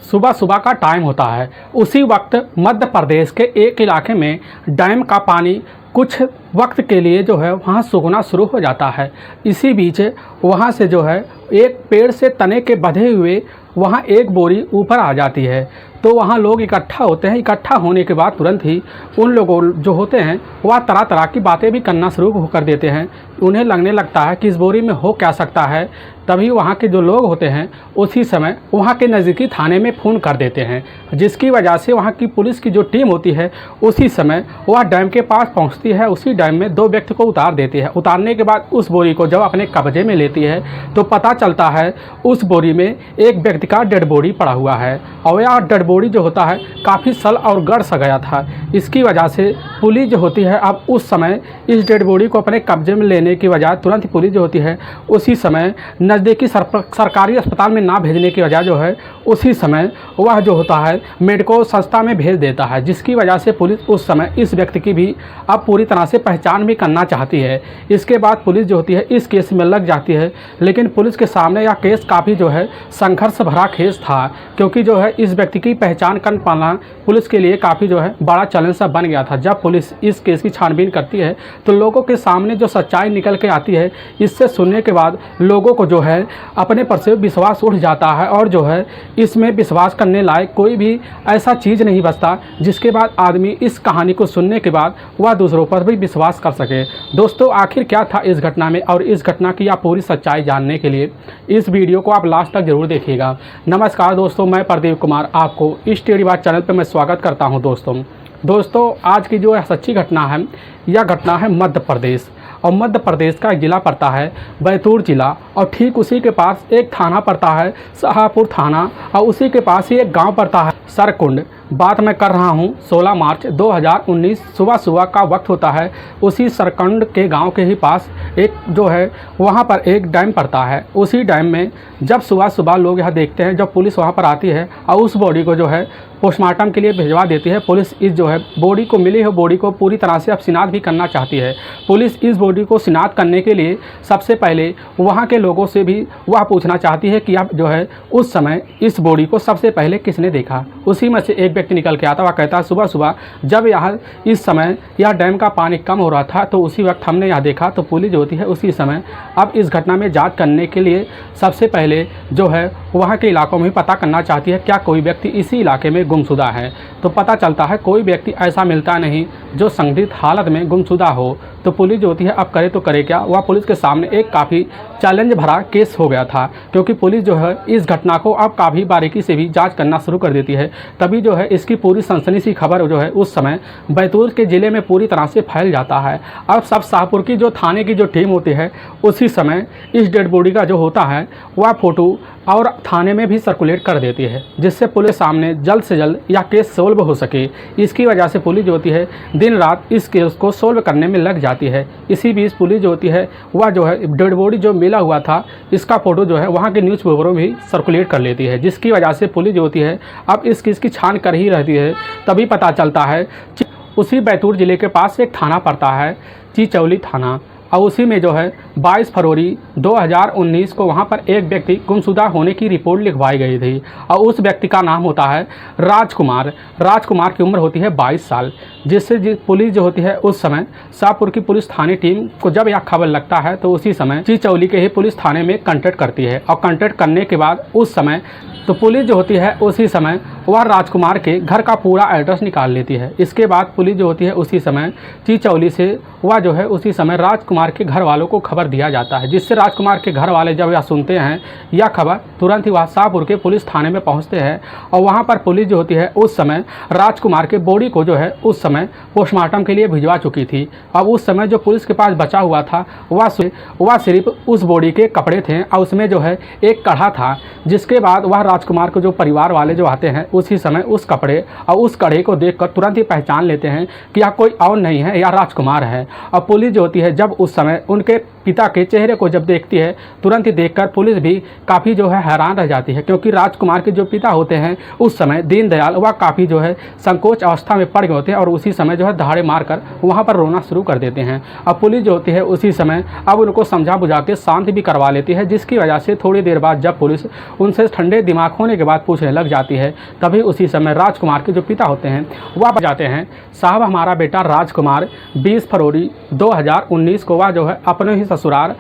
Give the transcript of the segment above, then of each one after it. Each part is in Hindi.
सुबह सुबह का टाइम होता है। उसी वक्त मध्य प्रदेश के एक इलाके में डैम का पानी कुछ वक्त के लिए जो है वहाँ सूखना शुरू हो जाता है। इसी बीच वहाँ से जो है एक पेड़ से तने के बंधे हुए वहाँ एक बोरी ऊपर आ जाती है। तो वहाँ लोग इकट्ठा होते हैं। इकट्ठा होने के बाद तुरंत ही उन लोगों जो होते हैं वह तरह तरह की बातें भी करना शुरू कर देते हैं। उन्हें लगने लगता है कि इस बोरी में हो क्या सकता है। तभी वहाँ के जो लोग होते हैं उसी समय वहाँ के नज़दीकी थाने में फ़ोन कर देते हैं, जिसकी वजह से वहाँ की पुलिस की जो टीम होती है उसी समय वह डैम के पास पहुँचती है। उसी डैम में 2 व्यक्ति को उतार देती है। उतारने के बाद उस बोरी को जब अपने कब्जे में लेती है तो पता चलता है उस बोरी में एक व्यक्ति का डेड बॉडी पड़ा हुआ है और यह डेड बॉडी जो होता है काफ़ी सल और गड़ सा गया था। इसकी वजह से पुलिस जो होती है अब उस समय इस डेड बॉडी को अपने कब्जे में लेने की बजाय तुरंत ही पुलिस जो होती है उसी समय नज़दीकी सरकारी अस्पताल में ना भेजने की वजह जो है उसी समय वह जो होता है मेडिको संस्था में भेज देता है, जिसकी वजह से पुलिस उस समय इस व्यक्ति की भी अब पूरी तरह से पहचान भी करना चाहती है। इसके बाद पुलिस जो होती है इस केस में लग जाती है, लेकिन पुलिस के सामने यह केस काफ़ी जो है संघर्ष भरा केस था, क्योंकि जो है इस व्यक्ति की पहचान कर पाना पुलिस के लिए काफ़ी जो है बड़ा चैलेंज सा बन गया था। जब पुलिस इस केस की छानबीन करती है तो लोगों के सामने जो सच्चाई निकल के आती है, इससे सुनने के बाद लोगों को जो है अपने पर से विश्वास उठ जाता है और जो है इसमें विश्वास करने लायक कोई भी ऐसा चीज़ नहीं बचता जिसके बाद आदमी इस कहानी को सुनने के बाद वह दूसरों पर भी विश्वास कर सके। दोस्तों, आखिर क्या था इस घटना में और इस घटना की आप पूरी सच्चाई जानने के लिए इस वीडियो को आप लास्ट तक जरूर देखिएगा। नमस्कार दोस्तों, मैं प्रदीप कुमार आपको इस टेढ़ी बात चैनल पर मैं स्वागत करता हूँ। दोस्तों आज की जो सच्ची घटना है यह घटना है मध्य प्रदेश, और मध्य प्रदेश का एक ज़िला पड़ता है बैतूल ज़िला, और ठीक उसी के पास एक थाना पड़ता है शाहपुर थाना, और उसी के पास ही एक गांव पड़ता है सरकुंड। बात मैं कर रहा हूं 16 मार्च 2019 सुबह सुबह का वक्त होता है। उसी सरकुंड के गांव के ही पास एक जो है वहां पर एक डैम पड़ता है। उसी डैम में जब सुबह सुबह लोग यह देखते हैं, जब पुलिस वहां पर आती है और उस बॉडी को जो है पोस्टमार्टम के लिए भिजवा देती है। पुलिस इस जो है बॉडी को मिली है बॉडी को पूरी तरह से अब शिनाख्त भी करना चाहती है। पुलिस इस बॉडी को शिनाख्त करने के लिए सबसे पहले वहाँ के लोगों से भी वह पूछना चाहती है कि आप जो है उस समय इस बॉडी को सबसे पहले किसने देखा। उसी में से एक व्यक्ति निकल के आता, वह कहता है सुबह सुबह जब यहाँ इस समय यह डैम का पानी कम हो रहा था तो उसी वक्त हमने यह देखा। तो पुलिस जो होती है उसी समय अब इस घटना में जाँच करने के लिए सबसे पहले जो है वहाँ के इलाकों में पता करना चाहती है क्या कोई व्यक्ति इसी इलाके में गुमशुदा है। तो पता चलता है कोई व्यक्ति ऐसा मिलता नहीं जो संदिग्ध हालत में गुमशुदा हो। तो पुलिस जो होती है अब करे तो करे क्या, वह पुलिस के सामने एक काफ़ी चैलेंज भरा केस हो गया था, क्योंकि पुलिस जो है इस घटना को अब काफ़ी बारीकी से भी जांच करना शुरू कर देती है। तभी जो है इसकी पूरी सनसनी सी खबर जो है उस समय बैतूल के ज़िले में पूरी तरह से फैल जाता है। अब सब शाहपुर की जो थाने की जो टीम होती है उसी समय इस डेड बॉडी का जो होता है वह फ़ोटो और थाने में भी सर्कुलेट कर देती है, जिससे पुलिस सामने जल्द से जल्द यह केस सोल्व हो सके। इसकी वजह से पुलिस जो होती है दिन रात इस केस को सोल्व करने में लग जाती है। इसी बीच पुलिस जो होती है वह जो है डेड बॉडी जो मिला हुआ था इसका फ़ोटो जो है वहाँ के न्यूज़पेपरों में भी सर्कुलेट कर लेती है, जिसकी वजह से पुलिस जो होती है अब इस केस की छान कर ही रहती है। तभी पता चलता है उसी बैतूल ज़िले के पास एक थाना पड़ता है चिचौली थाना, और उसी में जो है 22 फरवरी 2019 को वहाँ पर एक व्यक्ति गुमशुदा होने की रिपोर्ट लिखवाई गई थी, और उस व्यक्ति का नाम होता है राजकुमार। राजकुमार की उम्र होती है 22 साल, जिससे पुलिस जो होती है उस समय शाहपुर की पुलिस थाने टीम को जब यह खबर लगता है तो उसी समय चिचौली के ही पुलिस थाने में कंटेक्ट करती है, और कंटेक्ट करने के बाद उस समय तो पुलिस जो होती है उसी समय वह राजकुमार के घर का पूरा एड्रेस निकाल लेती है। इसके बाद पुलिस जो होती है उसी समय चिचौली से वह जो है उसी समय राजकुमार के घर वालों को खबर दिया जाता है, जिससे राजकुमार के घर वाले जब यह सुनते हैं यह खबर तुरंत ही वह शाहपुर के पुलिस थाने में पहुंचते हैं, और वहां पर पुलिस जो होती है उस समय राजकुमार के बॉडी को जो है उस समय पोस्टमार्टम के लिए भिजवा चुकी थी। अब उस समय जो पुलिस के पास बचा हुआ था वह सिर्फ उस बॉडी के कपड़े थे, और उसमें जो है एक कड़ा था। जिसके बाद वह राजकुमार को जो परिवार वाले जो आते हैं उसी समय उस कपड़े और उस कड़े को देखकर तुरंत ही पहचान लेते हैं कि यह कोई और नहीं है, यह राजकुमार है। और पुलिस जो होती है जब उस समय उनके पिता के चेहरे को जब देखती है, तुरंत ही देखकर पुलिस भी काफ़ी जो है हैरान रह जाती है, क्योंकि राजकुमार के जो पिता होते हैं उस समय दीनदयाल वह काफ़ी जो है संकोच अवस्था में पड़ गए होते हैं और उसी समय जो है दहाड़े मारकर वहाँ पर रोना शुरू कर देते हैं। अब पुलिस जो होती है उसी समय अब उनको समझा बुझा के शांत भी करवा लेती है, जिसकी वजह से थोड़ी देर बाद जब पुलिस उनसे ठंडे दिमाग होने के बाद पूछने लग जाती है, तभी उसी समय राजकुमार के जो पिता होते हैं वह जाते हैं, साहब हमारा बेटा राजकुमार 20 फरवरी 2019 को वह जो है अपने ही ससुराल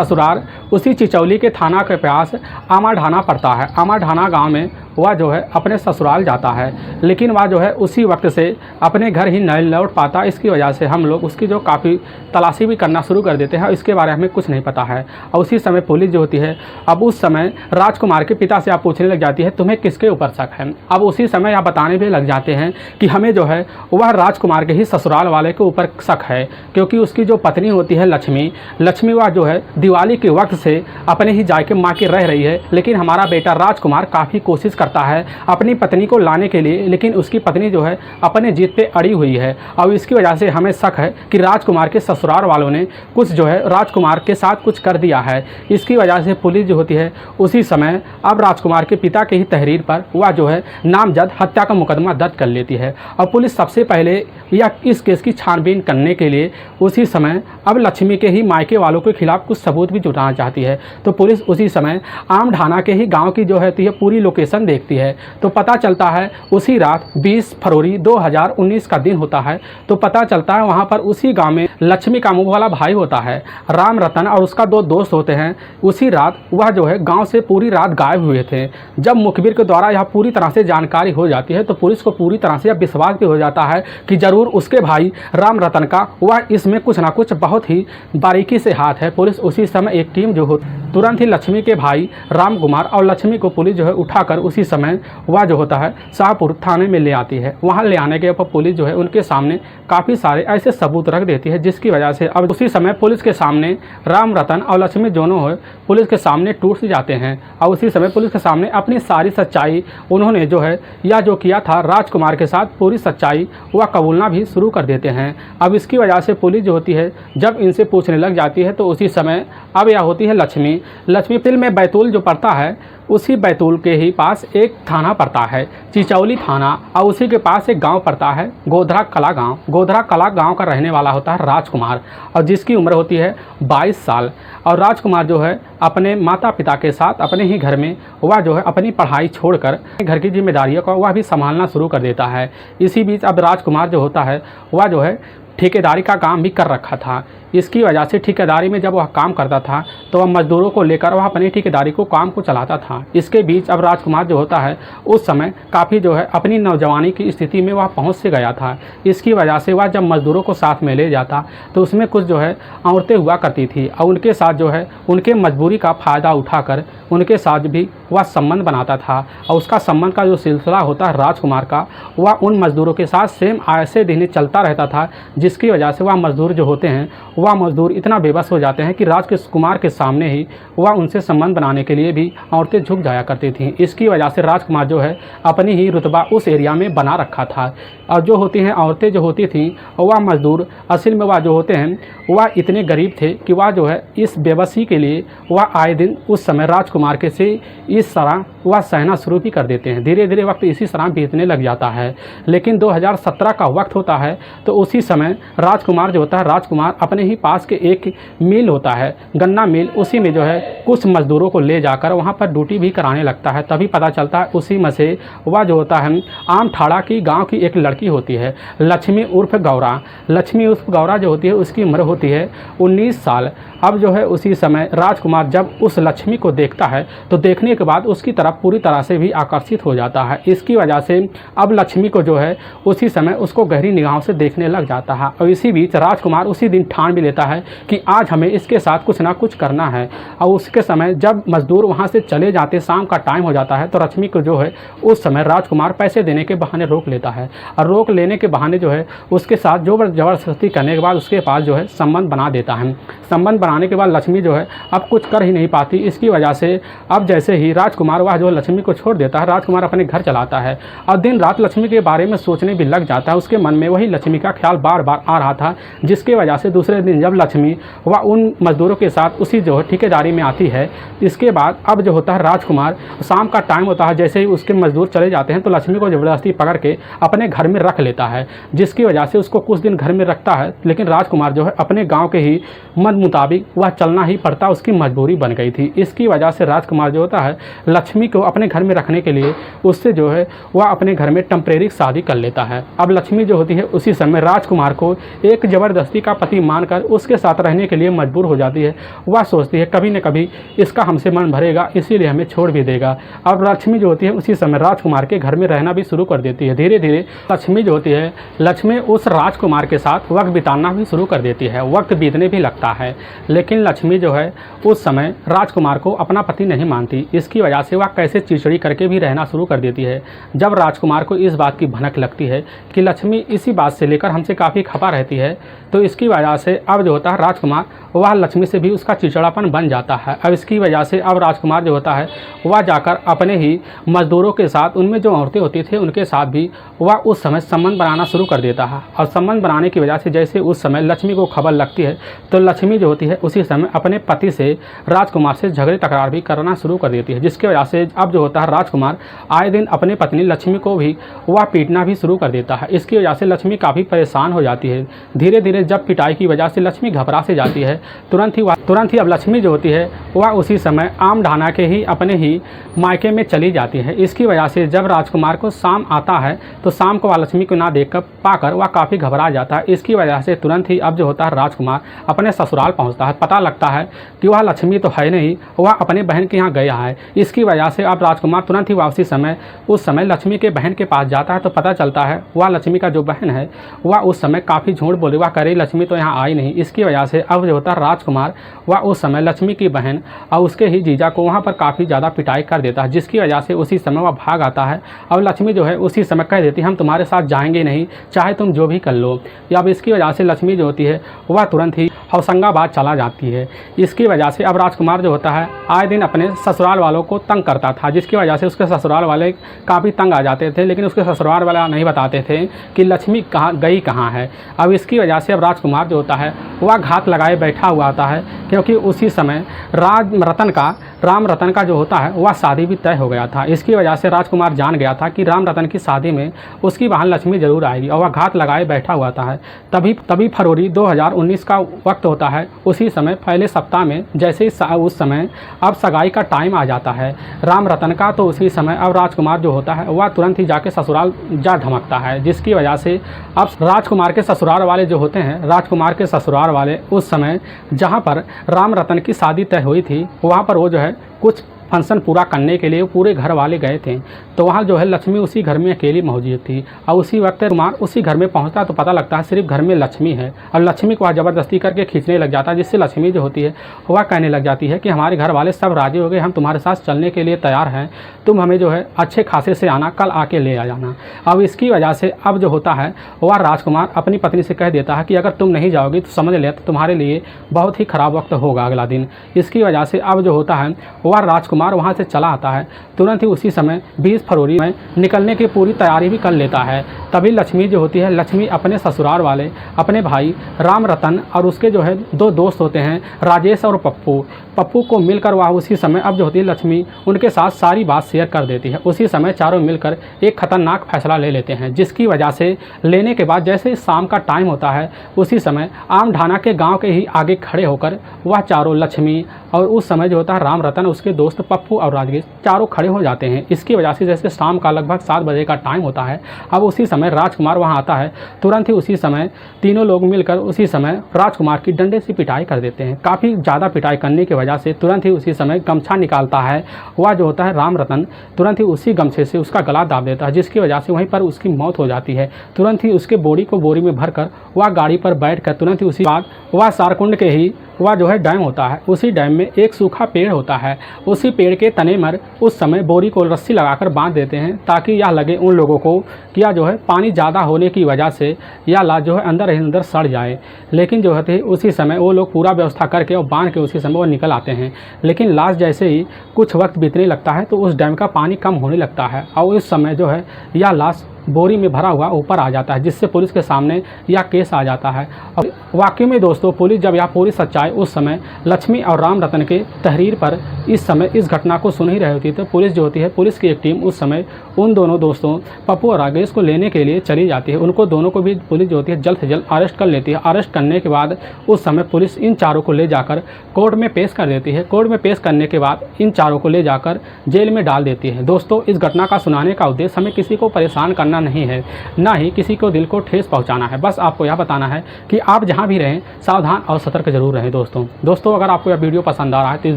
ससुराल उसी चिचौली के थाना के पास आमाढाना पड़ता है। आमाढाना गांव में वह जो है अपने ससुराल जाता है, लेकिन वह जो है उसी वक्त से अपने घर ही नहीं लौट पाता। इसकी वजह से हम लोग उसकी जो काफ़ी तलाशी भी करना शुरू कर देते हैं और इसके बारे में हमें कुछ नहीं पता है। और उसी समय पुलिस जो होती है अब उस समय राजकुमार के पिता से आप पूछने लग जाती है तुम्हें किसके ऊपर शक है। अब उसी समय आप बताने भी लग जाते हैं कि हमें जो है वह राजकुमार के ही ससुराल वाले के ऊपर शक है, क्योंकि उसकी जो पत्नी होती है लक्ष्मी वह जो है दिवाली के वक्त से अपने ही जाके माँ के रह रही है, लेकिन हमारा बेटा राजकुमार काफ़ी कोशिश करता है अपनी पत्नी को लाने के लिए, लेकिन उसकी पत्नी जो है अपने जिद पे अड़ी हुई है। और इसकी वजह से हमें शक है कि राजकुमार के ससुराल वालों ने कुछ जो है राजकुमार के साथ कुछ कर दिया है। इसकी वजह से पुलिस जो होती है उसी समय अब राजकुमार के पिता के ही तहरीर पर वह जो है नामजद हत्या का मुकदमा दर्ज कर लेती है। और पुलिस सबसे पहले या इस केस की छानबीन करने के लिए उसी समय अब लक्ष्मी के ही मायके वालों के खिलाफ कुछ सबूत भी जुटाना चाहती है। तो पुलिस उसी समय आमढाना के ही गांव की जो है पूरी लोकेशन देखती है, तो पता चलता है उसी रात 20 फरवरी 2019 का दिन होता है। तो पता चलता है वहां पर उसी गांव में लक्ष्मी का मुंह वाला भाई होता है राम रतन और उसका 2 दोस्त होते हैं। उसी रात वह जो है गांव से पूरी रात गायब हुए थे। जब मुखबिर के द्वारा यह पूरी तरह से जानकारी हो जाती है तो पुलिस को पूरी तरह से विश्वास भी हो जाता है कि जरूर उसके भाई राम रतन का वह इसमें कुछ ना कुछ बहुत ही बारीकी से हाथ है। पुलिस उसी समय एक टीम जो हो तुरंत ही लक्ष्मी के भाई राम कुमार और लक्ष्मी को पुलिस जो है उठाकर उसी समय वह जो होता है शाहपुर थाने में ले आती है। वहां ले आने के बाद पुलिस जो है उनके सामने काफ़ी सारे ऐसे सबूत रख देती है, जिसकी वजह से अब उसी समय पुलिस के सामने राम रतन और लक्ष्मी दोनों है पुलिस के सामने टूट जाते हैं। और उसी समय पुलिस के सामने अपनी सारी सच्चाई उन्होंने जो है या जो किया था राजकुमार के साथ पूरी सच्चाई वह कबूलना भी शुरू कर देते हैं। अब इसकी वजह से पुलिस जो होती है जब इनसे पूछने लग जाती है तो उसी समय अब यह होती है लक्ष्मी फिल्म में बैतूल जो पड़ता है उसी बैतूल के ही पास एक थाना पड़ता है चिचौली थाना, और उसी के पास एक गांव पड़ता है गोधरा कला गांव। गोधरा कला गांव का रहने वाला होता है राजकुमार, और जिसकी उम्र होती है 22 साल। और राजकुमार जो है अपने माता पिता के साथ अपने ही घर में वह जो है अपनी पढ़ाई छोड़कर घर की जिम्मेदारियों को वह भी संभालना शुरू कर देता है। इसी बीच अब राजकुमार जो होता है वह जो है ठेकेदारी का काम भी कर रखा था। इसकी वजह से ठेकेदारी में जब वह काम करता था तो वह मजदूरों को लेकर वह अपनी ठेकेदारी को काम को चलाता था। इसके बीच अब राजकुमार जो होता है उस समय काफ़ी जो है अपनी नौजवानी की स्थिति में वह पहुंच से गया था। इसकी वजह से वह जब मजदूरों को साथ में ले जाता तो उसमें कुछ जो है औरतें हुआ करती थी, और उनके साथ जो है उनके मजबूरी का फ़ायदा उठाकर उनके साथ भी वह संबंध बनाता था। और उसका संबंध का जो सिलसिला होता है राजकुमार का वह उन मजदूरों के साथ सेम ऐसे दिन चलता रहता था, जिसकी वजह से वह मजदूर जो होते हैं वह मजदूर इतना बेबस हो जाते हैं कि राजकुमार के सामने ही वह उनसे संबंध बनाने के लिए भी औरतें झुक जाया करती थीं। इसकी वजह से राजकुमार जो है अपनी ही रुतबा उस एरिया में बना रखा था। और जो होती हैं औरतें जो होती थीं वह मजदूर असल में वह जो होते हैं वह इतने गरीब थे कि वह जो है इस बेबसी के लिए वह आए दिन उस समय राजकुमार के से इस तरह वह सहना शुरू भी कर देते हैं। धीरे धीरे वक्त इसी तरह बीतने लग जाता है। लेकिन 2017 का वक्त होता है तो उसी समय राजकुमार जो होता है राजकुमार अपने ही पास के एक मिल होता है गन्ना मिल, उसी में जो है कुछ मजदूरों को ले जाकर वहाँ पर ड्यूटी भी कराने लगता है। तभी पता चलता है उसी में से वह जो होता है आमठाड़ा की गाँव की एक लड़की होती है लक्ष्मी उर्फ गौरा। लक्ष्मी उर्फ गौरा जो होती है उसकी उम्र होती है 19 साल। अब जो है उसी समय राजकुमार जब उस लक्ष्मी को देखता है तो देखने के बाद उसकी तरफ पूरी तरह से भी आकर्षित हो जाता है। इसकी वजह से अब लक्ष्मी को जो है उसी समय उसको गहरी निगाहों से देखने लग जाता है। और इसी बीच राजकुमार उसी दिन ठान भी लेता है कि आज हमें इसके साथ कुछ ना कुछ करना है। और उसके समय जब मजदूर वहाँ से चले जाते शाम का टाइम हो जाता है तो लक्ष्मी को जो है उस समय राजकुमार पैसे देने के बहाने रोक लेता है, और रोक लेने के बहाने जो है उसके साथ जो ज़बरदस्ती करने के बाद उसके पास जो है संबंध बना देता है। संबंध बनाने के बाद लक्ष्मी जो है अब कुछ कर ही नहीं पाती। इसकी वजह से अब जैसे ही राजकुमार वह जो लक्ष्मी को छोड़ देता है, राजकुमार अपने घर चला आता है और दिन रात लक्ष्मी के बारे में सोचने भी लग जाता है। उसके मन में वही लक्ष्मी का ख्याल बार बार आ रहा था, जिसकी वजह से दूसरे दिन जब लक्ष्मी वह उन मजदूरों के साथ उसी जो है ठेकेदारी में आती है, इसके बाद अब जो होता है राजकुमार शाम का टाइम होता है, जैसे ही उसके मजदूर चले जाते हैं तो लक्ष्मी को ज़बरदस्ती पकड़ के अपने घर में रख लेता है, जिसकी वजह से उसको कुछ दिन घर में रखता है। लेकिन राजकुमार जो है अपने गाँव के ही मन मुताबिक वह चलना ही पड़ता, उसकी मजबूरी बन गई थी। इसकी वजह से राजकुमार जो होता है लक्ष्मी को अपने घर में रखने के लिए उससे जो है वह अपने घर में टेम्परेरी शादी कर लेता है। अब लक्ष्मी जो होती है उसी समय राजकुमार को एक ज़बरदस्ती का पति मानकर उसके साथ रहने के लिए मजबूर हो जाती है। वह सोचती है कभी न कभी इसका हमसे मन भरेगा, इसीलिए हमें छोड़ भी देगा। अब लक्ष्मी जो होती है उसी समय राजकुमार के घर में रहना भी शुरू कर देती है। धीरे धीरे लक्ष्मी जो होती है लक्ष्मी उस राजकुमार के साथ वक्त बिताना भी शुरू कर देती है। वक्त बीतने भी लगता है, लेकिन लक्ष्मी जो है उस समय राजकुमार को अपना पति नहीं मानती। इसकी वजह से वह कैसे चिड़चिड़ी करके भी रहना शुरू कर देती है। जब राजकुमार को इस बात की भनक लगती है कि लक्ष्मी इसी बात से लेकर हमसे काफ़ी खपा रहती है, तो इसकी वजह से अब जो होता है राजकुमार वह लक्ष्मी से भी उसका चिड़चिड़ापन बन जाता है। अब इसकी वजह से अब राजकुमार जो होता है वह जाकर अपने ही मजदूरों के साथ, उनमें जो औरतें होती थी उनके साथ भी वह उस समय संबंध बनाना शुरू कर देता है। और संबंध बनाने की वजह से जैसे उस समय लक्ष्मी को खबर लगती है तो लक्ष्मी जो होती है उसी समय अपने पति से राजकुमार से झगड़े तकरार भी करना शुरू कर देती है, जिसकी वजह से अब जो होता है राजकुमार आए दिन अपनी पत्नी लक्ष्मी को भी वह पीटना भी शुरू कर देता है। इसकी वजह से लक्ष्मी काफ़ी परेशान हो जाती है। धीरे धीरे जब पिटाई की वजह से लक्ष्मी घबरा से जाती है, तुरंत ही अब लक्ष्मी जो होती है वह उसी समय आम ढाना के ही अपने ही मायके में चली जाती है। इसकी वजह से जब राजकुमार को शाम आता है तो शाम को वह लक्ष्मी को ना देख कर पाकर वह काफ़ी घबरा जाता है। इसकी वजह से तुरंत ही अब जो होता है राजकुमार अपने ससुराल पहुंचता है। पता लगता है कि वह लक्ष्मी तो है नहीं, वह अपने बहन के यहाँ गया है। इसकी वजह से अब राजकुमार तुरंत ही वापसी समय उस समय लक्ष्मी के बहन के पास जाता है तो पता चलता है वह लक्ष्मी का जो बहन है वह उस समय काफ़ी झूठ बोली, वह करे लक्ष्मी तो यहाँ आई नहीं। इसकी वजह से अब जो होता है राजकुमार वह उस समय लक्ष्मी की बहन और उसके ही जीजा को वहाँ पर काफ़ी ज़्यादा पिटाई कर देता है, जिसकी वजह से उसी समय वह भाग आता है। अब लक्ष्मी जो है उसी समय कह देती है हम तुम्हारे साथ जाएंगे नहीं, चाहे तुम जो भी कर लो। अब इसकी वजह से लक्ष्मी जो होती है वह तुरंत ही होशंगाबाद चला जाती है। इसकी वजह से अब राजकुमार जो होता है आए दिन अपने ससुराल वालों को तंग करता था, जिसकी वजह से उसके ससुराल वाले काफ़ी तंग आ जाते थे, लेकिन उसके ससुराल वाला नहीं बताते थे कि लक्ष्मी कहाँ है। अब इसकी वजह से अब राजकुमार जो होता है वह घात लगाए बैठा हुआ आता है, क्योंकि उसी समय राम रतन का जो होता है वह शादी भी तय हो गया था। इसकी वजह से राजकुमार जान गया था कि राम रतन की शादी में उसकी बहन लक्ष्मी जरूर आएगी और वह घात लगाए बैठा हुआ था। तभी फरवरी 2019 का वक्त होता है। उसी समय पहले सप्ताह में जैसे ही उस समय अब सगाई का टाइम आ जाता है राम रतन का, तो उसी समय अब राजकुमार जो होता है वह तुरंत ही जाके ससुराल जा धमकता है, जिसकी वजह से अब राजकुमार के ससुराल वाले जो होते हैं, राजकुमार के ससुराल वाले उस समय जहाँ पर राम रतन की शादी तय हुई थी वहाँ पर वो जो है कुछ फंक्शन पूरा करने के लिए पूरे घर वाले गए थे। तो वहाँ जो है लक्ष्मी उसी घर में अकेली मौजूद थी और उसी वक्त कुमार उसी घर में पहुँचता तो पता लगता है सिर्फ घर में लक्ष्मी है और लक्ष्मी को वह ज़बरदस्ती करके खींचने लग जाता है, जिससे लक्ष्मी जो होती है वह कहने लग जाती है कि हमारे घर वाले सब राजी हो गए, हम तुम्हारे साथ चलने के लिए तैयार हैं, तुम हमें जो है अच्छे खासे से आना, कल आके ले आ जाना। अब इसकी वजह से अब जो होता है वह राजकुमार अपनी पत्नी से कह देता है कि अगर तुम नहीं जाओगी तो समझ ले तो तुम्हारे लिए बहुत ही ख़राब वक्त होगा अगला दिन। इसकी वजह से अब जो होता है वह राजकुमार वहाँ से चला आता है। तुरंत ही उसी समय 20 फरवरी में निकलने की पूरी तैयारी भी कर लेता है। तभी लक्ष्मी जो होती है, लक्ष्मी अपने ससुराल वाले अपने भाई राम रतन और उसके जो है 2 दोस्त होते हैं राजेश और पप्पू को मिलकर वह उसी समय अब जो होती है लक्ष्मी उनके साथ सारी बात शेयर कर देती है। उसी समय चारों मिलकर एक खतरनाक फैसला ले लेते हैं, जिसकी वजह से लेने के बाद जैसे शाम का टाइम होता है उसी समय आम ढाना के गांव के ही आगे खड़े होकर वह चारों लक्ष्मी और उस समय जो होता है राम रतन, उसके दोस्त पप्पू और राजेश चारों खड़े हो जाते हैं। इसकी वजह से जैसे शाम का लगभग 7 बजे का टाइम होता है, अब उसी समय राजकुमार वहां आता है। तुरंत ही उसी समय तीनों लोग मिलकर उसी समय राजकुमार की डंडे से पिटाई कर देते हैं। काफ़ी ज़्यादा पिटाई करने की वजह से तुरंत ही उसी समय गमछा निकालता है वह जो होता है राम रतन, तुरंत ही उसी गमछे से उसका गला दाब देता है, जिसकी वजह से वहीं पर उसकी मौत हो जाती है। तुरंत ही उसके बॉडी को बोरी में भरकर वह गाड़ी पर बैठकर तुरंत ही उसी बाद वह सारकुंड के ही वह जो है डैम होता है, उसी डैम में एक सूखा पेड़ होता है, उसी पेड़ के तने पर उस समय बोरी को रस्सी लगाकर बांध देते हैं ताकि यह लगे उन लोगों को कि यह जो है पानी ज़्यादा होने की वजह से यह लाश जो है अंदर ही अंदर सड़ जाए। लेकिन जो है उसी समय वो लोग पूरा व्यवस्था करके और बांध के उसी समय वो निकल आते हैं। लेकिन लाश जैसे ही कुछ वक्त बीतने लगता है तो उस डैम का पानी कम होने लगता है और उस समय जो है यह लाश बोरी में भरा हुआ ऊपर आ जाता है, जिससे पुलिस के सामने यह केस आ जाता है। और वाकई में दोस्तों पुलिस जब यह पूरी सच्चाई उस समय लक्ष्मी और राम रतन के तहरीर पर इस समय इस घटना को सुन ही रही होती है, तो पुलिस जो होती है, पुलिस की एक टीम उस समय उन दोनों दोस्तों पप्पू और राकेश को लेने के लिए चली जाती है। उनको दोनों को भी पुलिस जो होती है जल्द से जल्द अरेस्ट कर लेती है। अरेस्ट करने के बाद उस समय पुलिस इन चारों को ले जाकर कोर्ट में पेश कर देती है। कोर्ट में पेश करने के बाद इन चारों को ले जाकर जेल में डाल देती है। दोस्तों इस घटना का सुनाने का उद्देश्य हमें किसी को परेशान करना नहीं है, ना ही किसी को दिल को ठेस पहुंचाना है। बस आपको यह बताना है कि आप जहां भी रहें सावधान और सतर्क जरूर रहें। दोस्तों अगर आपको यह वीडियो पसंद आ रहा है तो इस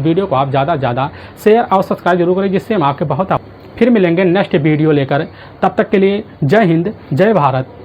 वीडियो को आप ज़्यादा से ज़्यादा शेयर और सब्सक्राइब जरूर करें, जिससे हम आपके बहुत फिर मिलेंगे नेक्स्ट वीडियो लेकर। तब तक के लिए जय हिंद, जय भारत।